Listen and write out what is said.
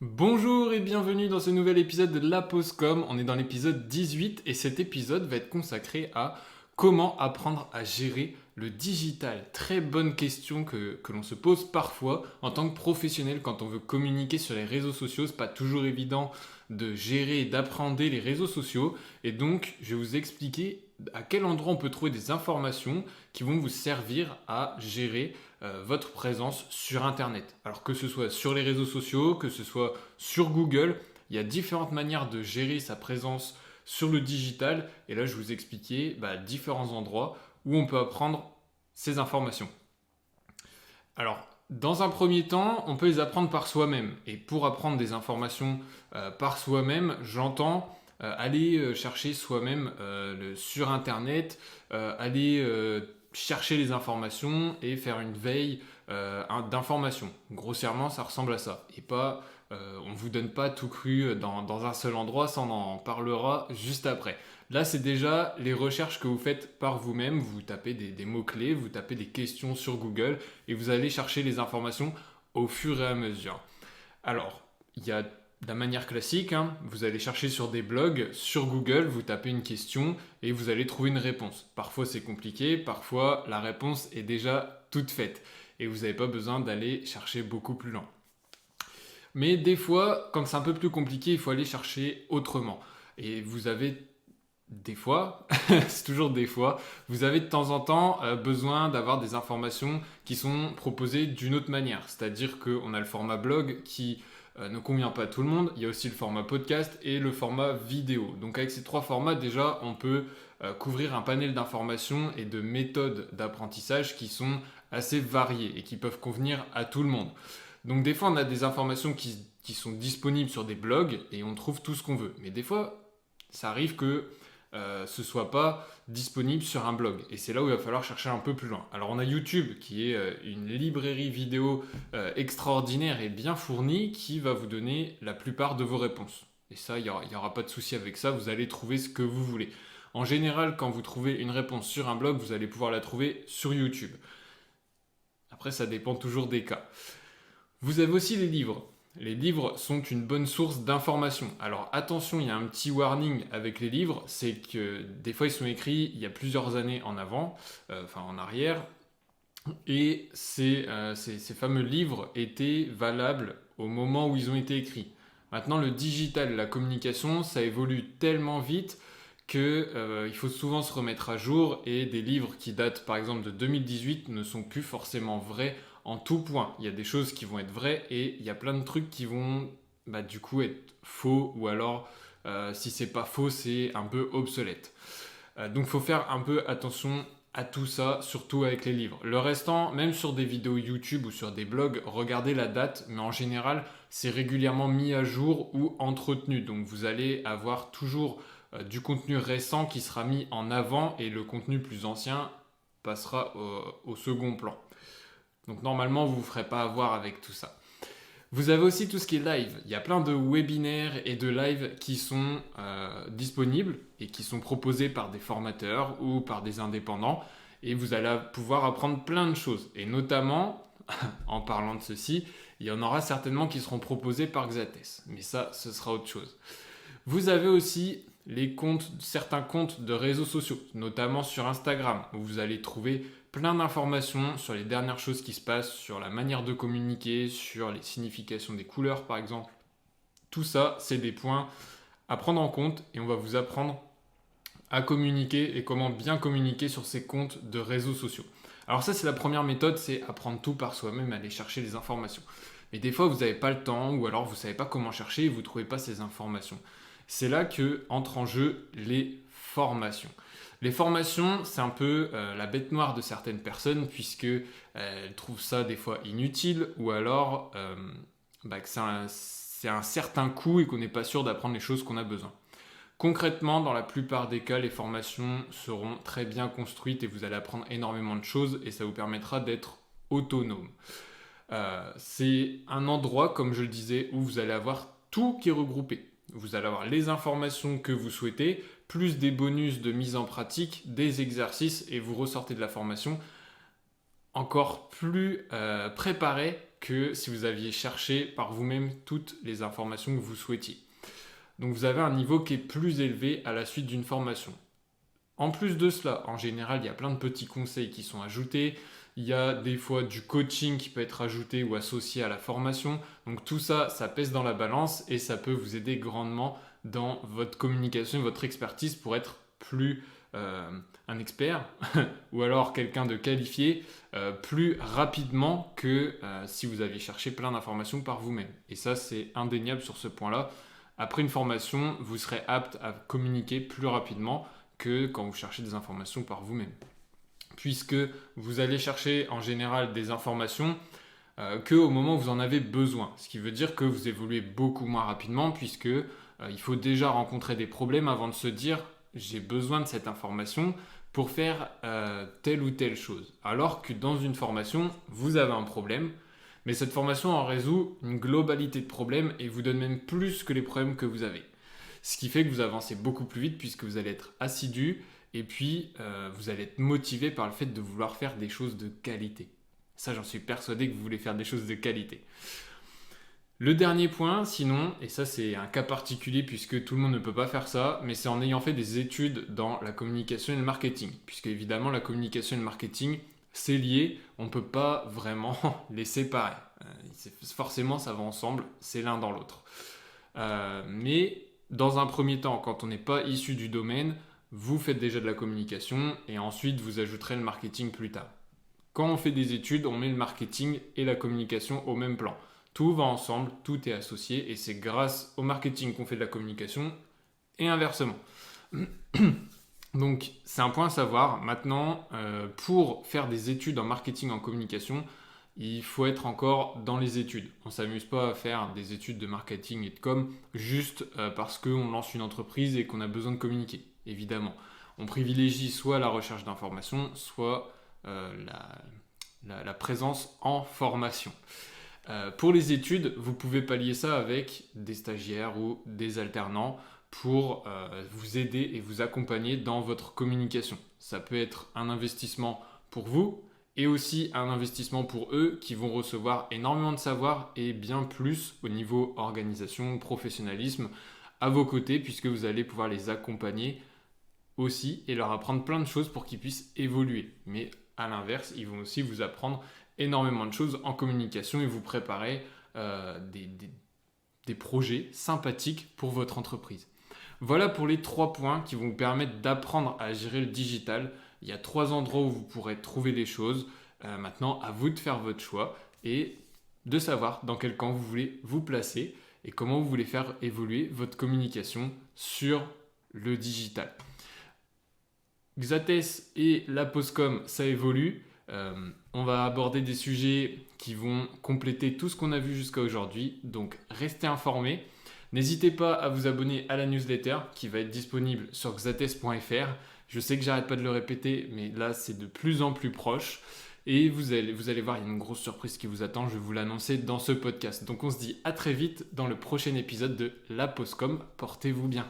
Bonjour et bienvenue dans ce nouvel épisode de La Pause Com. On est dans l'épisode 18 et cet épisode va être consacré à comment apprendre à gérer le digital. Très bonne question que l'on se pose parfois en tant que professionnel quand on veut communiquer sur les réseaux sociaux. C'est pas toujours évident de gérer et d'appréhender les réseaux sociaux et donc je vais vous expliquer à quel endroit on peut trouver des informations qui vont vous servir à gérer votre présence sur Internet. Alors que ce soit sur les réseaux sociaux, que ce soit sur Google, il y a différentes manières de gérer sa présence sur le digital. Et là, je vous expliquais différents endroits où on peut apprendre ces informations. Alors, dans un premier temps, on peut les apprendre par soi-même. Et pour apprendre des informations par soi-même, j'entends aller chercher soi-même sur Internet, aller chercher les informations et faire une veille d'informations. Grossièrement, ça ressemble à ça. Et pas, on ne vous donne pas tout cru dans un seul endroit, ça on en parlera juste après. Là, c'est déjà les recherches que vous faites par vous-même. Vous tapez des mots-clés, vous tapez des questions sur Google et vous allez chercher les informations au fur et à mesure. Alors, il y a de la manière classique, vous allez chercher sur des blogs, sur Google, vous tapez une question et vous allez trouver une réponse. Parfois c'est compliqué, parfois la réponse est déjà toute faite et vous n'avez pas besoin d'aller chercher beaucoup plus loin. Mais des fois, quand c'est un peu plus compliqué, il faut aller chercher autrement. Et vous avez des fois, c'est toujours des fois, vous avez de temps en temps besoin d'avoir des informations qui sont proposées d'une autre manière. C'est-à-dire qu'on a le format blog qui ne convient pas à tout le monde. Il y a aussi le format podcast et le format vidéo. Donc avec ces trois formats, déjà, on peut couvrir un panel d'informations et de méthodes d'apprentissage qui sont assez variées et qui peuvent convenir à tout le monde. Donc des fois, on a des informations qui sont disponibles sur des blogs et on trouve tout ce qu'on veut. Mais des fois, ça arrive que ce soit pas disponible sur un blog. Et c'est là où il va falloir chercher un peu plus loin. Alors on a YouTube qui est une librairie vidéo extraordinaire et bien fournie qui va vous donner la plupart de vos réponses. Et ça, il n'y aura pas de souci avec ça, vous allez trouver ce que vous voulez. En général, quand vous trouvez une réponse sur un blog, vous allez pouvoir la trouver sur YouTube. Après, ça dépend toujours des cas. Vous avez aussi les livres. Les livres sont une bonne source d'information. Alors attention, il y a un petit warning avec les livres, c'est que des fois ils sont écrits il y a plusieurs années en avant, en arrière, et ces fameux livres étaient valables au moment où ils ont été écrits. Maintenant, le digital, la communication, ça évolue tellement vite que il faut souvent se remettre à jour et des livres qui datent par exemple de 2018 ne sont plus forcément vrais en tout point. Il y a des choses qui vont être vraies et il y a plein de trucs qui vont du coup être faux ou alors si c'est pas faux c'est un peu obsolète. Donc il faut faire un peu attention à tout ça, surtout avec les livres. Le restant, même sur des vidéos YouTube ou sur des blogs, regardez la date, mais en général, c'est régulièrement mis à jour ou entretenu. Donc vous allez avoir toujours du contenu récent qui sera mis en avant et le contenu plus ancien passera au second plan. Donc normalement, vous ne vous ferez pas avoir avec tout ça. Vous avez aussi tout ce qui est live. Il y a plein de webinaires et de lives qui sont disponibles et qui sont proposés par des formateurs ou par des indépendants. Et vous allez pouvoir apprendre plein de choses. Et notamment, en parlant de ceci, il y en aura certainement qui seront proposés par Xates. Mais ça, ce sera autre chose. Vous avez aussi certains comptes de réseaux sociaux, notamment sur Instagram, où vous allez trouver plein d'informations sur les dernières choses qui se passent, sur la manière de communiquer, sur les significations des couleurs par exemple. Tout ça, c'est des points à prendre en compte et on va vous apprendre à communiquer et comment bien communiquer sur ces comptes de réseaux sociaux. Alors ça, c'est la première méthode, c'est apprendre tout par soi-même, aller chercher les informations. Mais des fois, vous n'avez pas le temps ou alors vous ne savez pas comment chercher et vous ne trouvez pas ces informations. C'est là que entrent en jeu les formations. Les formations, c'est un peu la bête noire de certaines personnes puisque elles trouvent ça des fois inutile ou alors que c'est un certain coût et qu'on n'est pas sûr d'apprendre les choses qu'on a besoin. Concrètement, dans la plupart des cas, les formations seront très bien construites et vous allez apprendre énormément de choses et ça vous permettra d'être autonome. C'est un endroit, comme je le disais, où vous allez avoir tout qui est regroupé. Vous allez avoir les informations que vous souhaitez, plus des bonus de mise en pratique, des exercices, et vous ressortez de la formation encore plus préparé que si vous aviez cherché par vous-même toutes les informations que vous souhaitiez. Donc vous avez un niveau qui est plus élevé à la suite d'une formation. En plus de cela, en général, il y a plein de petits conseils qui sont ajoutés. Il y a des fois du coaching qui peut être ajouté ou associé à la formation. Donc tout ça, ça pèse dans la balance et ça peut vous aider grandement dans votre communication, votre expertise pour être plus un expert ou alors quelqu'un de qualifié plus rapidement que si vous aviez cherché plein d'informations par vous-même. Et ça, c'est indéniable sur ce point-là. Après une formation, vous serez apte à communiquer plus rapidement que quand vous cherchez des informations par vous-même. Puisque vous allez chercher en général des informations qu'au moment où vous en avez besoin. Ce qui veut dire que vous évoluez beaucoup moins rapidement puisque il faut déjà rencontrer des problèmes avant de se dire j'ai besoin de cette information pour faire telle ou telle chose. Alors que dans une formation, vous avez un problème, mais cette formation en résout une globalité de problèmes et vous donne même plus que les problèmes que vous avez. Ce qui fait que vous avancez beaucoup plus vite puisque vous allez être assidu et puis vous allez être motivé par le fait de vouloir faire des choses de qualité. Ça, j'en suis persuadé que vous voulez faire des choses de qualité. Le dernier point, sinon, et ça c'est un cas particulier puisque tout le monde ne peut pas faire ça, mais c'est en ayant fait des études dans la communication et le marketing. Puisque évidemment la communication et le marketing, c'est lié, on ne peut pas vraiment les séparer. Forcément ça va ensemble, c'est l'un dans l'autre. Mais dans un premier temps, quand on n'est pas issu du domaine, vous faites déjà de la communication et ensuite vous ajouterez le marketing plus tard. Quand on fait des études, on met le marketing et la communication au même plan. Tout va ensemble, tout est associé et c'est grâce au marketing qu'on fait de la communication et inversement. Donc c'est un point à savoir. Maintenant, pour faire des études en marketing, en communication, il faut être encore dans les études. On ne s'amuse pas à faire des études de marketing et de com juste parce qu'on lance une entreprise et qu'on a besoin de communiquer, évidemment. On privilégie soit la recherche d'informations, soit la présence en formation. Pour les études, vous pouvez pallier ça avec des stagiaires ou des alternants pour vous aider et vous accompagner dans votre communication. Ça peut être un investissement pour vous et aussi un investissement pour eux qui vont recevoir énormément de savoir et bien plus au niveau organisation, professionnalisme à vos côtés puisque vous allez pouvoir les accompagner aussi et leur apprendre plein de choses pour qu'ils puissent évoluer. Mais à l'inverse, ils vont aussi vous apprendre énormément de choses en communication et vous préparer des projets sympathiques pour votre entreprise. Voilà pour les 3 points qui vont vous permettre d'apprendre à gérer le digital. Il y a 3 endroits où vous pourrez trouver les choses. Maintenant, à vous de faire votre choix et de savoir dans quel camp vous voulez vous placer et comment vous voulez faire évoluer votre communication sur le digital. Xathès et la Postcom, ça évolue. On va aborder des sujets qui vont compléter tout ce qu'on a vu jusqu'à aujourd'hui. Donc, restez informés. N'hésitez pas à vous abonner à la newsletter qui va être disponible sur xathès.fr. Je sais que j'arrête pas de le répéter, mais là, c'est de plus en plus proche. Et vous allez voir, il y a une grosse surprise qui vous attend. Je vais vous l'annoncer dans ce podcast. Donc, on se dit à très vite dans le prochain épisode de La Postcom. Portez-vous bien.